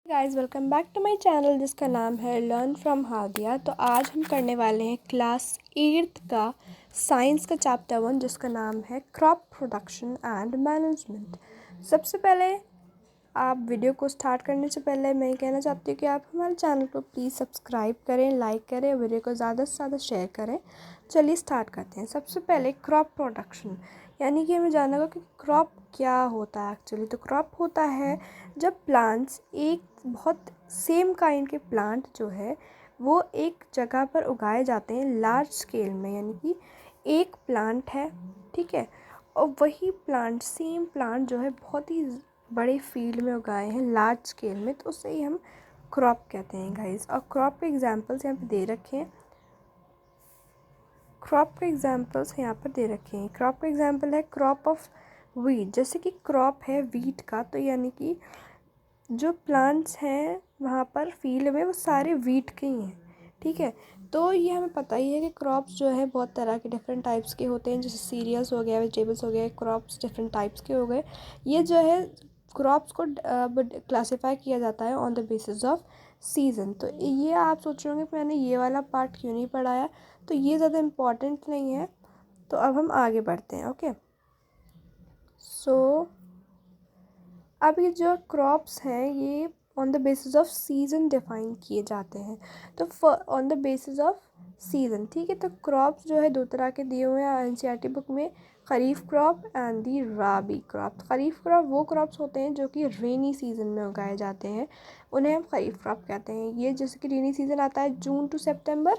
Guys welcome back to my channel जिसका नाम है लर्न फ्रॉम हादिया। तो आज हम करने वाले हैं क्लास 8th का साइंस का चैप्टर 1 जिसका नाम है क्रॉप प्रोडक्शन एंड मैनेजमेंट। सबसे पहले आप वीडियो को स्टार्ट करने से पहले मैं कहना चाहती हूँ कि आप हमारे चैनल को प्लीज़ सब्सक्राइब करें, लाइक करें, वीडियो को ज़्यादा से ज़्यादा शेयर करें। चलिए स्टार्ट करते हैं। सबसे पहले क्रॉप प्रोडक्शन यानी कि हमें जानना होगा कि क्रॉप क्या होता है एक्चुअली। तो क्रॉप होता है जब प्लांट्स एक बहुत सेम काइंड के प्लांट जो है वो एक जगह पर उगाए जाते हैं लार्ज स्केल में, यानी कि एक प्लांट है, ठीक है, और वही प्लांट सेम प्लांट जो है बहुत ही बड़े फील्ड में उगाए हैं लार्ज स्केल में, तो उससे ही हम क्रॉप कहते हैं गाइस। और क्रॉप के एग्जांपल्स यहाँ पे दे रखे हैं। क्रॉप के एग्जांपल्स यहाँ पर दे रखे हैं। क्रॉप का एग्जांपल है क्रॉप ऑफ वीट। जैसे कि क्रॉप है वीट का, तो यानी कि जो प्लांट्स हैं वहाँ पर फील्ड में वो सारे वीट के ही हैं, ठीक है। तो ये हमें पता ही है कि क्रॉप्स जो है बहुत तरह के डिफरेंट टाइप्स के होते हैं, जैसे सीरियल्स हो गया, वेजिटेबल्स हो गए, क्रॉप्स डिफरेंट टाइप्स के हो गए। ये जो है क्रॉप्स को क्लासीफाई किया जाता है on the basis of season. तो ये आप सोच रहे होंगे कि मैंने ये वाला पार्ट क्यों नहीं पढ़ाया, तो ये ज़्यादा इम्पॉर्टेंट नहीं है। तो अब हम आगे बढ़ते हैं। ओके, सो अब ये जो क्रॉप्स हैं ये on the basis of season define किए जाते हैं। तो on the basis of season, ठीक है। तो क्रॉप्स जो है दो तरह के दिए हुए हैं एनसीईआरटी बुक में, kharif crop and the rabi crop. Kharif crop वो क्रॉप्स होते हैं जो कि रेनी सीज़न में उगाए जाते हैं, उन्हें हम खरीफ क्रॉप कहते हैं। ये जैसे कि रेनी सीज़न आता है जून टू सितंबर,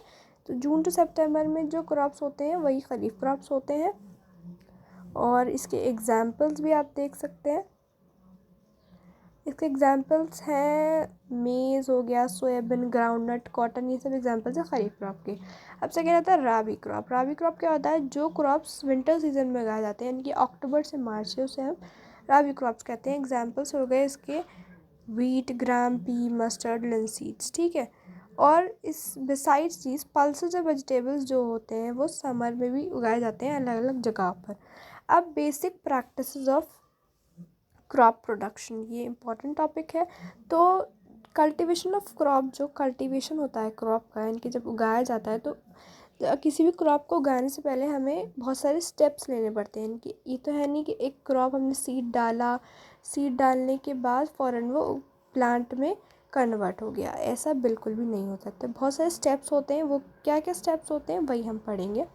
तो जून टू सितंबर में जो क्रॉप्स होते हैं वही खरीफ क्रॉप्स होते हैं। और इसके एग्जाम्पल्स भी आप देख सकते हैं। इसके एग्जाम्पल्स हैं मेज़ हो गया, सोयाबीन, ग्राउंडनट, कॉटन, ये सब एग्जाम्पल्स हैं खरीफ क्रॉप के। अब सेकेंड आता है राबी क्रॉप। राबी क्रॉप क्या होता है, जो क्रॉप्स विंटर सीजन में उगाए जाते हैं, यानी कि अक्टूबर से मार्च से, उसे हम राबी क्रॉप्स कहते हैं। एग्जाम्पल्स हो गए इसके वीट, ग्राम, पी, मस्टर्ड, लिंसीड्स, ठीक है। और इस बिसाइड्स चीज़ पल्सेस और वेजिटेबल्स जो होते हैं वो समर में भी उगाए जाते हैं अलग अलग जगह पर। अब basic practices of crop production, ये इम्पॉर्टेंट टॉपिक है। तो कल्टीवेशन ऑफ क्रॉप, जो कल्टीवेशन होता है क्रॉप का, यानी कि जब उगाया जाता है तो किसी भी क्रॉप को उगाने से पहले हमें बहुत सारे स्टेप्स लेने पड़ते हैं। कि ये तो है नहीं कि एक क्रॉप हमने सीड डाला, सीड डालने के बाद फ़ौरन वो प्लांट में कन्वर्ट हो गया, ऐसा बिल्कुल भी नहीं हो सकता। बहुत सारे स्टेप्स होते हैं। वो क्या क्या स्टेप्स होते हैं वही हम पढ़ेंगे।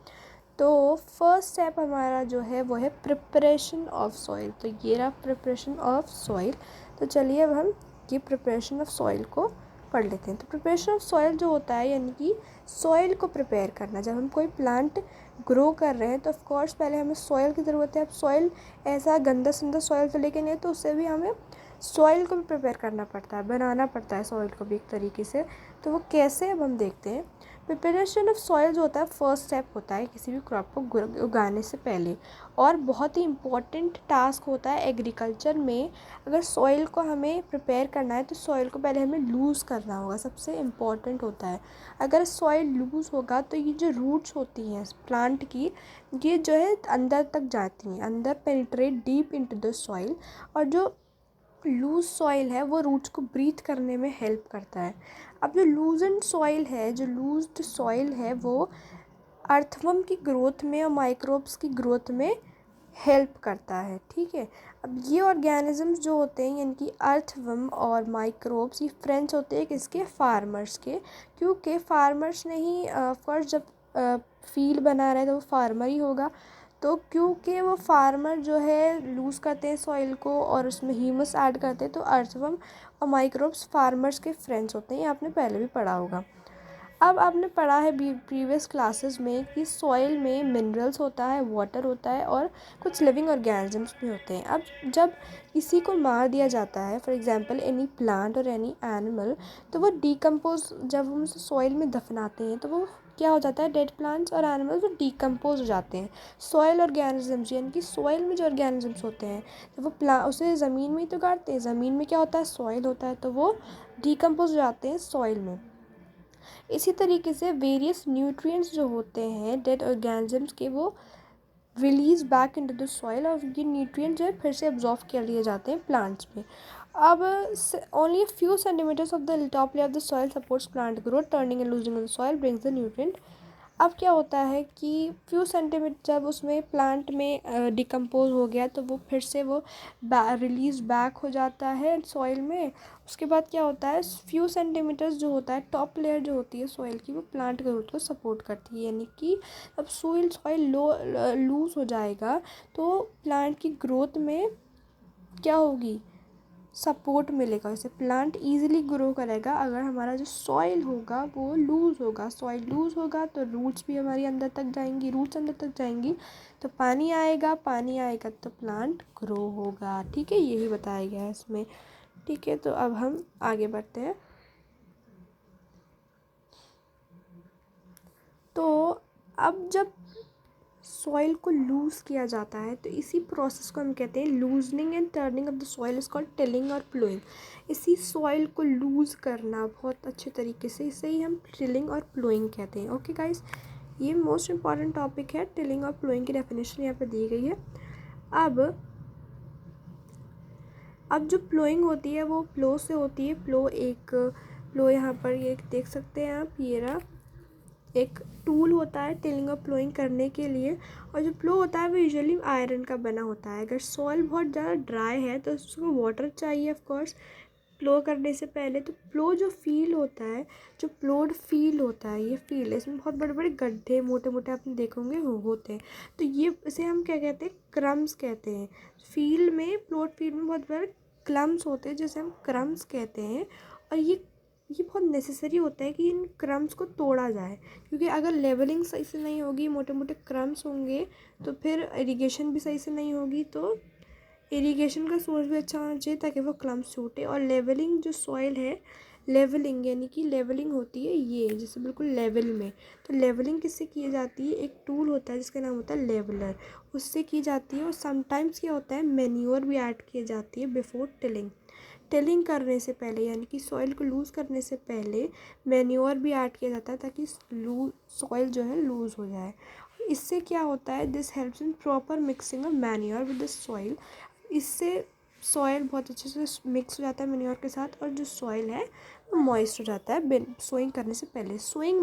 तो फर्स्ट स्टेप हमारा जो है वो है प्रिपरेशन ऑफ सॉइल। तो ये रहा प्रिपरेशन ऑफ सॉइल। तो चलिए अब हम ये प्रिपरेशन ऑफ सॉइल को पढ़ लेते हैं। तो प्रिपरेशन ऑफ सॉइल जो होता है, यानी कि सॉइल को प्रिपेयर करना। जब हम कोई प्लांट ग्रो कर रहे हैं तो ऑफ कोर्स पहले हमें सॉइल की ज़रूरत है। अब सॉइल ऐसा गंदा संदा सॉइल तो लेके नहीं, तो उससे भी हमें सॉइल को भी प्रिपेयर करना पड़ता है, बनाना पड़ता है सॉइल को भी एक तरीके से। तो वो कैसे, अब हम देखते हैं। प्रिपरेशन ऑफ सॉइल जो होता है फर्स्ट स्टेप होता है किसी भी क्रॉप को उगाने से पहले, और बहुत ही इम्पॉर्टेंट टास्क होता है एग्रीकल्चर में। अगर सॉइल को हमें प्रिपेयर करना है तो सॉइल को पहले हमें लूज़ करना होगा, सबसे इम्पॉर्टेंट होता है। अगर सॉइल लूज़ होगा तो ये जो रूट्स होती हैं प्लांट की, ये जो है अंदर तक जाती हैं, अंदर penetrate deep into the soil. और जो लूज़ सॉइल है वो रूट्स को ब्रीथ करने में हेल्प करता है। अब जो लूजेंड सॉइल है, जो लूज्ड सॉइल है, वो अर्थवर्म की ग्रोथ में और माइक्रोब्स की ग्रोथ में हेल्प करता है, ठीक है। अब ये ऑर्गेनिजम्स जो होते हैं, यानी कि अर्थवर्म और माइक्रोब्स, ये फ्रेंड्स होते हैं किसके, फार्मर्स के। क्योंकि फार्मर्स ने ही फर्स्ट जब फील्ड बना रहे तो वो फार्मर ही होगा। तो क्योंकि वो फार्मर जो है लूज़ करते हैं सॉइल को और उसमें ह्यूमस ऐड करते हैं, तो अर्थवर्म और माइक्रोब्स फार्मर्स के फ्रेंड्स होते हैं। ये आपने पहले भी पढ़ा होगा। अब आपने पढ़ा है प्रीवियस क्लासेस में कि सॉइल में मिनरल्स होता है, वाटर होता है, और कुछ लिविंग ऑर्गेनिजम्स भी होते हैं। अब जब किसी को मार दिया जाता है, फॉर एग्जांपल एनी प्लांट और एनी एनिमल, तो वो डीकम्पोज, जब हम उसे सॉइल में दफनाते हैं तो वो क्या हो जाता है, डेड प्लांट्स और एनिमल्स वो डीकम्पोज हो जाते हैं। सॉइल ऑर्गेनिजम्स, यानी कि सॉइल में जो ऑर्गेनिजम्स होते हैं, तो वो उसे ज़मीन में ही तो गाड़ते हैं, ज़मीन में क्या होता है, सॉइल होता है, तो वो डीकम्पोज हो जाते हैं सॉइल में। इसी तरीके से वेरियस न्यूट्रिएंट्स जो होते हैं डेड ऑर्गेनिजम्स के, वो release back into the soil, और ये न्यूट्रिएंट जो है फिर से एब्जॉर्व कर लिए जाते हैं प्लांट्स में। अब only a few centimeters of the top layer of the soil supports plant growth. Turning and loosening of the soil brings the nutrient. अब क्या होता है कि फ्यू सेंटीमीटर जब उसमें प्लांट में डिकम्पोज हो गया तो वो फिर से वो रिलीज बैक हो जाता है सॉइल में. उसके बाद क्या होता है, फ्यू सेंटीमीटर्स जो होता है टॉप लेयर जो होती है सॉइल की, वो प्लांट ग्रोथ को सपोर्ट करती है. यानी कि अब सॉइल लूज हो जाएगा तो प्लांट की ग्रोथ में क्या होगी, सपोर्ट मिलेगा. उसे प्लांट इजीली ग्रो करेगा. अगर हमारा जो सॉइल होगा वो लूज़ होगा, सॉइल लूज़ होगा तो रूट्स भी हमारी अंदर तक जाएंगी, रूट्स अंदर तक जाएंगी तो पानी आएगा तो प्लांट ग्रो होगा. ठीक है, यही बताया गया है इसमें. ठीक है, तो अब हम आगे बढ़ते हैं. तो अब जब सॉइल को लूज़ किया जाता है तो इसी प्रोसेस को हम कहते हैं loosening and turning of the soil is called tilling और प्लोइंग. इसी सॉइल को लूज़ करना बहुत अच्छे तरीके से, इसे ही हम टिलिंग और प्लोइंग कहते हैं. ओके गाइस, ये मोस्ट इम्पॉर्टेंट टॉपिक है. टिलिंग और प्लोइंग की डेफिनेशन यहाँ पे दी गई है. अब जो प्लोइंग होती है वो प्लो से होती है. प्लो यहाँ पर ये देख सकते हैं आप, ये रहा एक टूल होता है टिलिंग और प्लोइंग करने के लिए. और जो प्लो होता है वो यूजुअली आयरन का बना होता है. अगर सॉइल बहुत ज़्यादा ड्राई है तो उसको वाटर चाहिए ऑफ कोर्स प्लो करने से पहले. तो प्लो जो फील्ड होता है, जो प्लोड फील्ड होता है, ये फील्ड है, इसमें बहुत बड़े बड़े गड्ढे मोटे मोटे आपने देखोगे वो होते हैं. तो ये इसे हम क्या कहते हैं, क्रम्स कहते हैं. फील्ड में, प्लोड फील्ड में बहुत बड़े क्लम्स होते हैं जिसे हम क्रम्स कहते हैं. और ये बहुत नेसेसरी होता है कि इन क्रम्स को तोड़ा जाए, क्योंकि अगर लेवलिंग सही से नहीं होगी, मोटे मोटे क्रम्स होंगे तो फिर इरिगेशन भी सही से नहीं होगी. तो इरिगेशन का सोर्स भी अच्छा होना चाहिए ताकि वो क्लम्स छूटे. और लेवलिंग जो सॉइल है, लेवलिंग यानी कि लेवलिंग होती है ये जैसे बिल्कुल लेवल में. तो लेवलिंग किससे की जाती है, एक टूल होता है जिसका नाम होता है लेवलर, उससे की जाती है. और समटाइम्स क्या होता है, मैन्योर भी ऐड की जाती है बिफोर टिलिंग. टिलिंग करने से पहले यानी कि सॉइल को लूज़ करने से पहले मैन्योर भी ऐड किया जाता है ताकि सॉइल जो है लूज़ हो जाए. इससे क्या होता है, this helps in proper mixing of manure with the soil. इससे सॉइल बहुत अच्छे से मिक्स हो जाता है मैन्योर के साथ और जो सॉइल है वो मॉइस्ट हो जाता है सोइंग करने से पहले. सोइंग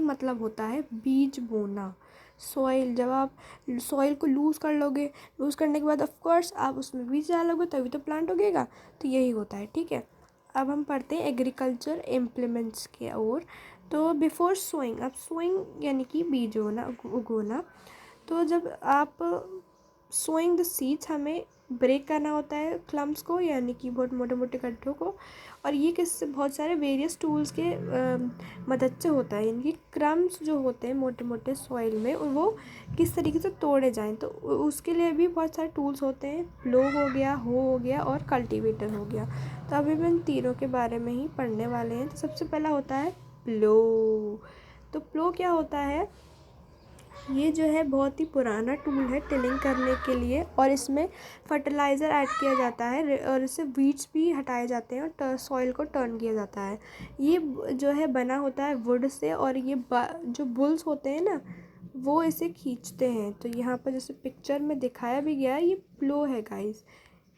मतलब होता है बीज बोना. सॉइल, जब आप सॉइल को लूज़ कर लोगे, लूज़ करने के बाद ऑफ कोर्स आप उसमें बीज डालोगे तभी तो प्लांट उगेगा. तो यही होता है. ठीक है, अब हम पढ़ते हैं एग्रीकल्चर इम्प्लीमेंट्स की ओर. तो बिफोर सोइंग, अब सोइंग यानी कि बीज उगोना. तो जब आप सोइंग द सीड्स, हमें ब्रेक करना होता है क्लम्स को यानी कि बहुत मोटे मोटे गड्ढों को. और ये किससे, बहुत सारे वेरियस टूल्स के मदद से होता है. यानी कि क्रम्स जो होते हैं मोटे मोटे सॉइल में वो किस तरीके से तोड़े जाएं, तो उसके लिए भी बहुत सारे टूल्स होते हैं. प्लो हो गया, हो गया और कल्टीवेटर हो गया. तो अभी हम इन तीनों के बारे में ही पढ़ने वाले हैं. तो सबसे पहला होता है प्लो. तो प्लो क्या होता है, ये जो है बहुत ही पुराना टूल है टिलिंग करने के लिए. और इसमें फर्टिलाइज़र ऐड किया जाता है और इससे वीड्स भी हटाए जाते हैं और सॉइल को टर्न किया जाता है. ये जो है बना होता है वुड से. और ये जो बुल्स होते हैं ना, वो इसे खींचते हैं. तो यहाँ पर जैसे पिक्चर में दिखाया भी गया है, ये प्लो है गाइस,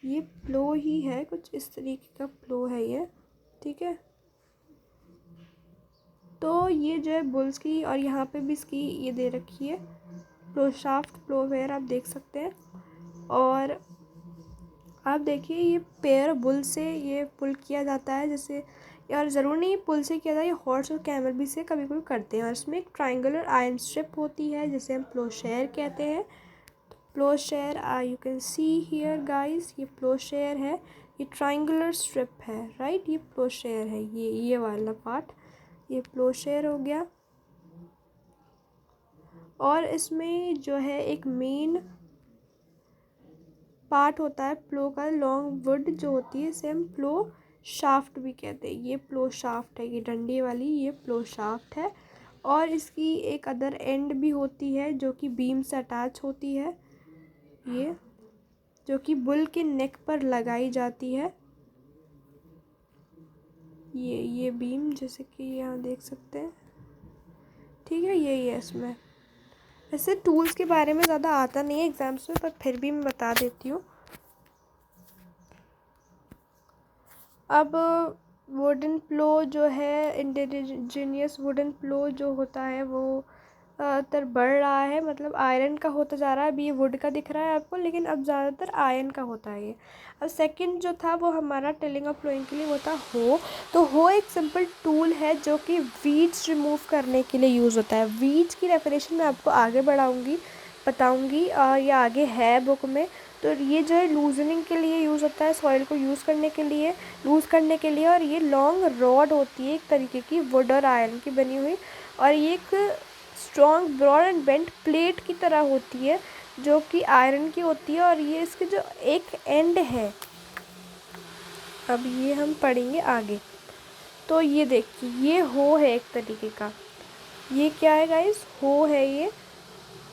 ये प्लो ही है, कुछ इस तरीके का प्लो है ये. ठीक है, तो ये जो है बुल्स की, और यहाँ पे भी इसकी ये दे रखी है प्लो शाफ्ट, प्लोवेयर आप देख सकते हैं. और आप देखिए ये पेयर बुल से ये पुल किया जाता है जैसे, और ज़रूर नहीं पुल से किया जाए, ये हॉर्स और कैमल भी से कभी कभी करते हैं. और इसमें एक ट्राइंगुलर आयरन स्ट्रिप होती है जिसे हम प्लोशेयर कहते हैं. Plowshare you can see here guys, ये प्लोशेयर है, ये ट्राइंगुलर स्ट्रिप है. राइट, ये प्लोशेयर है, ये वाला पार्ट, ये प्लोशेयर हो गया. और इसमें जो है एक मेन पार्ट होता है प्लो का, लॉन्ग वुड जो होती है इसे हम प्लो शाफ्ट भी कहते हैं. ये प्लो शाफ्ट है, ये डंडी वाली, ये प्लो शाफ्ट है. और इसकी एक अदर एंड भी होती है जो कि बीम से अटैच होती है, ये जो कि बुल के नेक पर लगाई जाती है. ये बीम जैसे कि यहाँ देख सकते हैं. ठीक है, यही है इसमें. वैसे टूल्स के बारे में ज़्यादा आता नहीं है एग्ज़ाम्स में, पर फिर भी मैं बता देती हूँ. अब वुडन प्लो जो है, इंडिजीनियस वुडन प्लो जो होता है वो ज़्यादातर बढ़ रहा है, मतलब आयरन का होता जा रहा है। अभी ये वुड का दिख रहा है आपको, लेकिन अब ज़्यादातर आयरन का होता है ये। अब सेकंड जो था वो हमारा टिलिंग और प्लोइंग के लिए वो था हो। तो हो एक सिंपल टूल है जो कि वीड्स रिमूव करने के लिए यूज़ होता है। वीड्स की डेफिनेशन मैं आपको आगे बताऊँगी, ये आगे है बुक में। तो ये जो है लूजनिंग के लिए यूज़ होता है, सॉइल को लूज़ करने के लिए। और ये लॉन्ग रॉड होती है एक तरीके की, वुड और आयरन की बनी हुई, और ये एक strong broad and bent plate की तरह होती है जो कि आयरन की होती है। और ये इसके जो एक एंड है, अब ये हम पढ़ेंगे आगे। तो ये देखिए, ये हो है एक तरीके का, ये क्या है गाइस, हो है ये,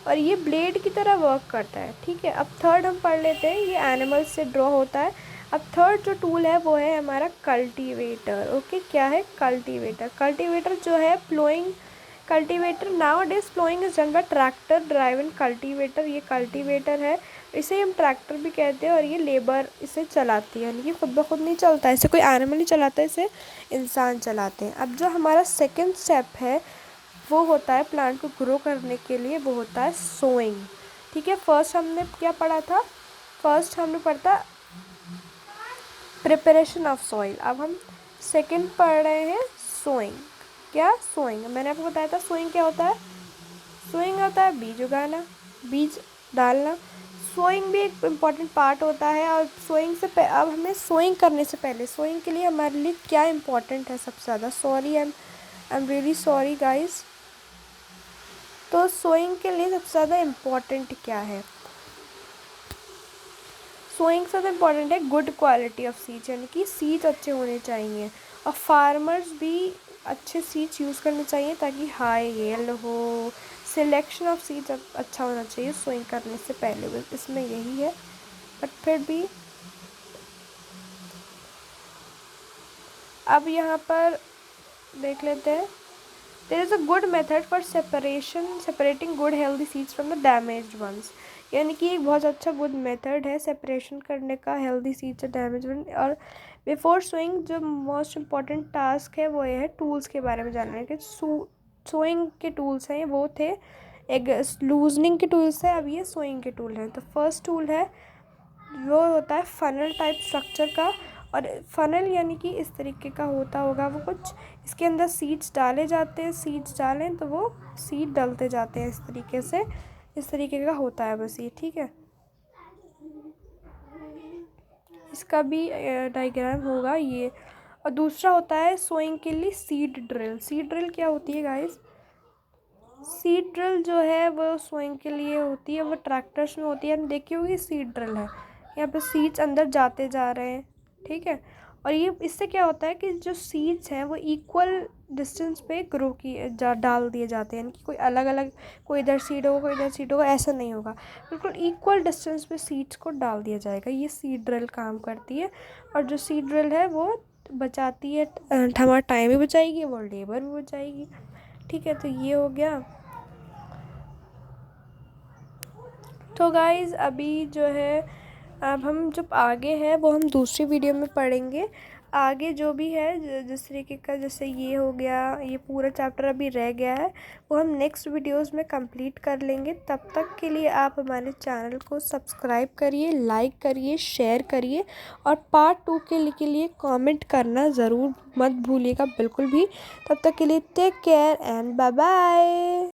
और ये ब्लेड की तरह वर्क करता है। ठीक है, अब थर्ड हम पढ़ लेते हैं, ये एनिमल्स से ड्रॉ होता है। अब थर्ड जो टूल है वो है हमारा कल्टीवेटर। ओके, क्या है कल्टीवेटर जो है ploughing cultivator. Now days ploughing is done by tractor driven cultivator. ये कल्टीवेटर है, इसे हम ट्रैक्टर भी कहते हैं, और ये लेबर इसे चलाती है, यानी कि खुद ब खुद नहीं चलता है, इसे कोई एनिमल नहीं चलाता है, इसे इंसान चलाते हैं। अब जो हमारा सेकेंड स्टेप है वो होता है प्लांट को ग्रो करने के लिए, वो होता है सोइंग। ठीक है, फर्स्ट हमने क्या पढ़ा था, फर्स्ट हमने पढ़ा था प्रिपरेशन ऑफ सॉइल। अब हम सेकंड पढ़ रहे हैं सोइंग। क्या सोइंग, मैंने आपको बताया था सोइंग क्या होता है। सोइंग होता है बीज उगाना, बीज डालना। सोइंग भी एक इम्पॉर्टेंट पार्ट होता है। और सोइंग से अब हमें सोइंग करने से पहले, सोइंग के लिए हमारे लिए क्या इम्पोर्टेंट है सबसे ज़्यादा, I am really sorry guys. तो सोइंग के लिए सबसे ज़्यादा इम्पॉर्टेंट क्या है, सोइंग सबसे इम्पॉर्टेंट है गुड क्वालिटी ऑफ सीड्स, यानी कि सीड्स अच्छे होने चाहिए। और फार्मर्स भी अच्छे सीड्स यूज़ करने चाहिए ताकि हाई यील्ड हो। सिलेक्शन ऑफ सीड्स अच्छा होना चाहिए सोइंग करने से पहले, बस इसमें यही है। बट फिर भी अब यहाँ पर देख लेते हैं, there is a good method for separating good healthy seeds from the damaged ones. यानी कि एक बहुत अच्छा गुड मेथड है सेपरेशन करने का हेल्दी सीड्स और डैमेज वन। और बिफोर सोइंग जो मोस्ट इम्पॉर्टेंट टास्क है वो ये है टूल्स के बारे में जानना है कि सोइंग के टूल्स हैं वो थे, एक लूजनिंग के टूल्स है, अब ये सोइंग के टूल हैं। तो फर्स्ट टूल है वो होता है फनल टाइप स्ट्रक्चर का। और फनल यानी कि इस तरीके का होता होगा वो कुछ, इसके अंदर सीड्स डाले जाते हैं, सीड्स डालें तो वो सीड डलते जाते हैं इस तरीके से, इस तरीके का होता है बस ये। ठीक है, इसका भी डायग्राम होगा ये। और दूसरा होता है सोइंग के लिए सीड ड्रिल। सीड ड्रिल क्या होती है गाइस, सीड ड्रिल जो है वो सोइंग के लिए होती है, वो ट्रैक्टर्स में होती है। देखी होगी सीड ड्रिल है, यहाँ पे सीड्स अंदर जाते जा रहे हैं। ठीक है, और ये इससे क्या होता है कि जो सीड्स हैं वो इक्वल डिस्टेंस पे ग्रो डाल दिए जाते हैं, यानी कि कोई अलग अलग, कोई इधर सीड होगा कोई इधर सीड होगा, ऐसा नहीं होगा, बिल्कुल इक्वल डिस्टेंस पे सीड्स को डाल दिया जाएगा। ये सीड ड्रिल काम करती है। और जो सीड ड्रिल है वो बचाती है, हमारा टाइम भी बचाएगी, वो लेबर भी बचाएगी। ठीक है, तो ये हो गया। तो गाइज़ अभी जो है, अब हम जब आगे है वो हम दूसरी वीडियो में पढ़ेंगे। आगे जो भी है जिस तरीके का, जैसे ये हो गया, ये पूरा चैप्टर अभी रह गया है, वो हम नेक्स्ट वीडियोस में कंप्लीट कर लेंगे। तब तक के लिए आप हमारे चैनल को सब्सक्राइब करिए, लाइक करिए, शेयर करिए, और पार्ट 2 के लिए कमेंट करना ज़रूर मत भूलिएगा बिल्कुल भी। तब तक के लिए take care and bye bye.